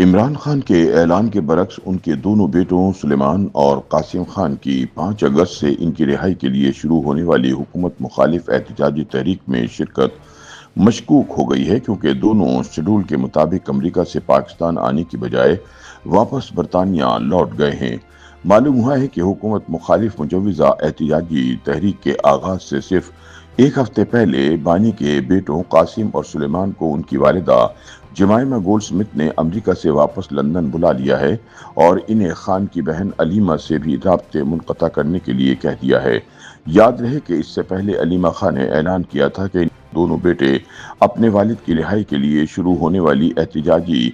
عمران خان کے اعلان کے برعکس ان کے دونوں بیٹوں سلیمان اور قاسم خان کی 5 اگست سے ان کی رہائی کے لیے شروع ہونے والی حکومت مخالف احتجاجی تحریک میں شرکت مشکوک ہو گئی ہے، کیونکہ دونوں شیڈول کے مطابق امریکہ سے پاکستان آنے کی بجائے واپس برطانیہ لوٹ گئے ہیں۔ معلوم ہوا ہے کہ حکومت مخالف مجوزہ احتجاجی تحریک کے آغاز سے صرف ایک ہفتے پہلے بانی کے بیٹوں قاسم اور سلیمان کو ان کی والدہ جمائمہ گولڈ سمتھ نے امریکہ سے واپس لندن بلا لیا ہے اور انہیں خان کی بہن علیمہ سے بھی رابطے منقطع کرنے کے لیے کہہ دیا ہے۔ یاد رہے کہ اس سے پہلے علیمہ خان نے اعلان کیا تھا کہ دونوں بیٹے اپنے والد کی رہائی کے لیے شروع ہونے والی احتجاجی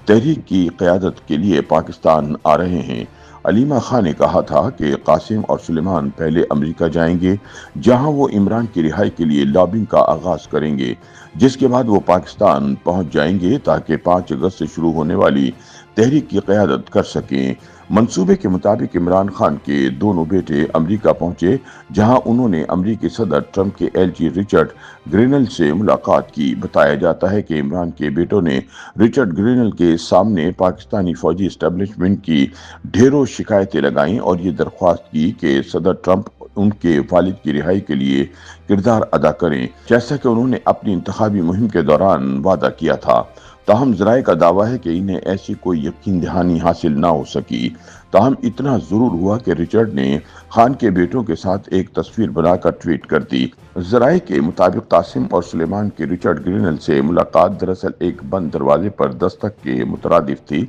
تحریک کی قیادت کے لیے پاکستان آ رہے ہیں۔ علیمہ خان نے کہا تھا کہ قاسم اور سلیمان پہلے امریکہ جائیں گے، جہاں وہ عمران کی رہائی کے لیے لابنگ کا آغاز کریں گے، جس کے بعد وہ پاکستان پہنچ جائیں گے تاکہ 5 اگست سے شروع ہونے والی تحریک کی قیادت کر سکیں۔ منصوبے کے مطابق عمران خان کے دونوں بیٹے امریکہ پہنچے، جہاں انہوں نے امریکی صدر ٹرمپ کے ایل جی رچرڈ گرینل سے ملاقات کی۔ بتایا جاتا ہے کہ عمران کے بیٹوں نے رچرڈ گرینل کے سامنے پاکستانی فوجی اسٹیبلشمنٹ کی ڈھیروں شکایتیں لگائیں اور یہ درخواست کی کہ صدر ٹرمپ ان کے والد کی رہائی کے لیے کردار ادا کریں، جیسا کہ انہوں نے اپنی انتخابی مہم کے دوران وعدہ کیا تھا۔ تاہم ذرائع کا دعویٰ ہے کہ انہیں ایسی کوئی یقین دہانی حاصل نہ ہو سکی۔ تاہم اتنا ضرور ہوا کہ رچرڈ نے خان کے بیٹوں کے ساتھ ایک تصویر بنا کر ٹویٹ کر دی۔ ذرائع کے مطابق قاسم اور سلیمان کی رچرڈ گرینل سے ملاقات دراصل ایک بند دروازے پر دستک کے مترادف تھی،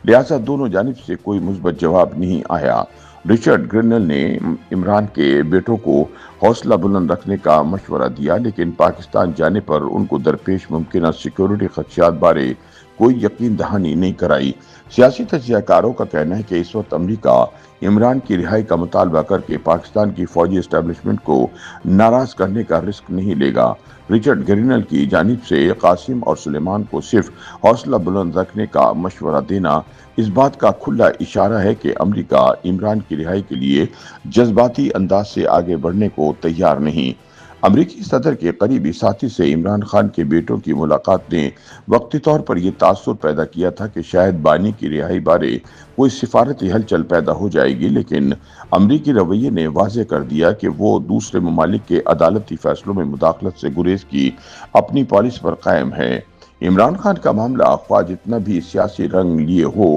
لہٰذا دونوں جانب سے کوئی مثبت جواب نہیں آیا۔ رچرڈ گرینل نے عمران کے بیٹوں کو حوصلہ بلند رکھنے کا مشورہ دیا، لیکن پاکستان جانے پر ان کو درپیش ممکنہ سیکیورٹی خدشات بارے کوئی یقین دہانی نہیں کرائی۔ سیاسی تجزیہ کاروں کا کہنا ہے کہ اس وقت امریکہ عمران کی رہائی کا مطالبہ کر کے پاکستان کی فوجی اسٹیبلشمنٹ کو ناراض کرنے کا رسک نہیں لے گا۔ رچرڈ گرینل کی جانب سے قاسم اور سلیمان کو صرف حوصلہ بلند رکھنے کا مشورہ دینا اس بات کا کھلا اشارہ ہے کہ امریکہ عمران کی رہائی کے لیے جذباتی انداز سے آگے بڑھنے کو تیار نہیں۔ امریکی صدر کے قریبی ساتھی سے عمران خان کے بیٹوں کی ملاقات نے وقتی طور پر یہ تاثر پیدا کیا تھا کہ شاید بانی کی رہائی بارے کوئی سفارتی ہلچل پیدا ہو جائے گی، لیکن امریکی رویے نے واضح کر دیا کہ وہ دوسرے ممالک کے عدالتی فیصلوں میں مداخلت سے گریز کی اپنی پالیسی پر قائم ہے۔ عمران خان کا معاملہ خواہ جتنا بھی سیاسی رنگ لیے ہو،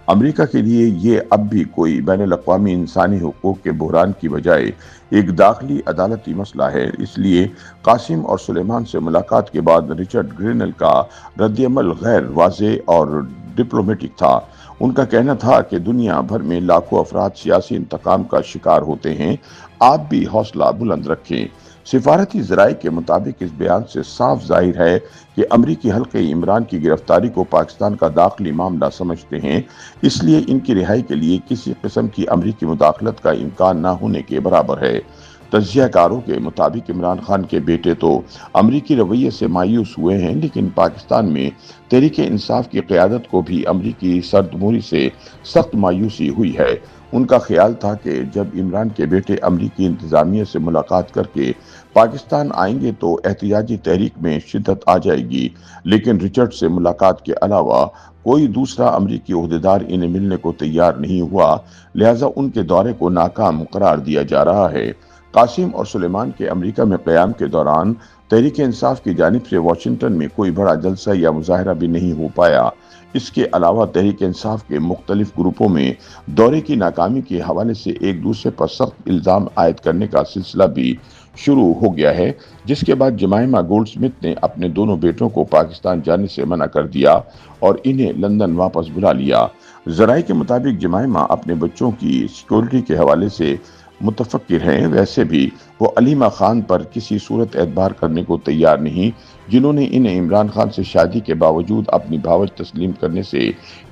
امریکہ کے لیے یہ اب بھی کوئی بین الاقوامی انسانی حقوق کے بحران کی بجائے ایک داخلی عدالتی مسئلہ ہے۔ اس لیے قاسم اور سلیمان سے ملاقات کے بعد رچرڈ گرینل کا رد عمل غیر واضح اور ڈپلومیٹک تھا۔ ان کا کہنا تھا کہ دنیا بھر میں لاکھوں افراد سیاسی انتقام کا شکار ہوتے ہیں، آپ بھی حوصلہ بلند رکھیں۔ سفارتی ذرائع کے مطابق اس بیان سے صاف ظاہر ہے کہ امریکی حلقے عمران کی گرفتاری کو پاکستان کا داخلی معاملہ سمجھتے ہیں، اس لیے ان کی رہائی کے لیے کسی قسم کی امریکی مداخلت کا امکان نہ ہونے کے برابر ہے۔ تجزیہ کاروں کے مطابق عمران خان کے بیٹے تو امریکی رویے سے مایوس ہوئے ہیں، لیکن پاکستان میں تحریک انصاف کی قیادت کو بھی امریکی سردموری سے سخت مایوسی ہوئی ہے۔ ان کا خیال تھا کہ جب عمران کے بیٹے امریکی انتظامیہ سے ملاقات کر کے پاکستان آئیں گے تو احتجاجی تحریک میں شدت آ جائے گی، لیکن رچرڈ سے ملاقات کے علاوہ کوئی دوسرا امریکی عہدیدار انہیں ملنے کو تیار نہیں ہوا، لہٰذا ان کے دورے کو ناکام قرار دیا جا رہا ہے۔ قاسم اور سلیمان کے امریکہ میں قیام کے دوران تحریک انصاف کی جانب سے واشنگٹن میں کوئی بڑا جلسہ یا مظاہرہ بھی نہیں ہو پایا۔ اس کے علاوہ تحریک انصاف کے مختلف گروپوں میں دورے کی ناکامی کے حوالے سے ایک دوسرے پر سخت الزام عائد کرنے کا سلسلہ بھی شروع ہو گیا ہے، جس کے بعد جمائمہ گولڈ سمتھ نے اپنے دونوں بیٹوں کو پاکستان جانے سے منع کر دیا اور انہیں لندن واپس بلا لیا۔ ذرائع کے مطابق جمائمہ اپنے بچوں کی سیکیورٹی کے حوالے سے متفکر ہیں، ویسے بھی وہ علیمہ خان پر کسی صورت اعتبار کرنے کو تیار نہیں، جنہوں نے انہیں عمران خان سے شادی کے باوجود اپنی بھاوج تسلیم کرنے سے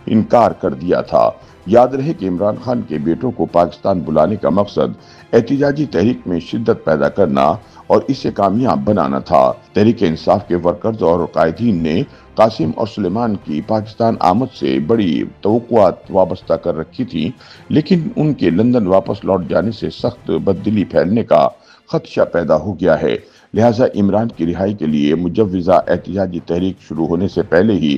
انکار کر دیا تھا۔ یاد رہے کہ عمران خان کے بیٹوں کو پاکستان بلانے کا مقصد احتجاجی تحریک میں شدت پیدا کرنا اور اسے کامیاب بنانا تھا۔ تحریک انصاف کے ورکرز اور قائدین نے قاسم اور سلیمان کی پاکستان آمد سے بڑی توقعات وابستہ کر رکھی تھیں، لیکن ان کے لندن واپس لوٹ جانے سے سخت بددلی پھیلنے کا خدشہ پیدا ہو گیا ہے، لہٰذا عمران کی رہائی کے لیے مجوزہ احتجاجی تحریک شروع ہونے سے پہلے ہی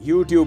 YouTube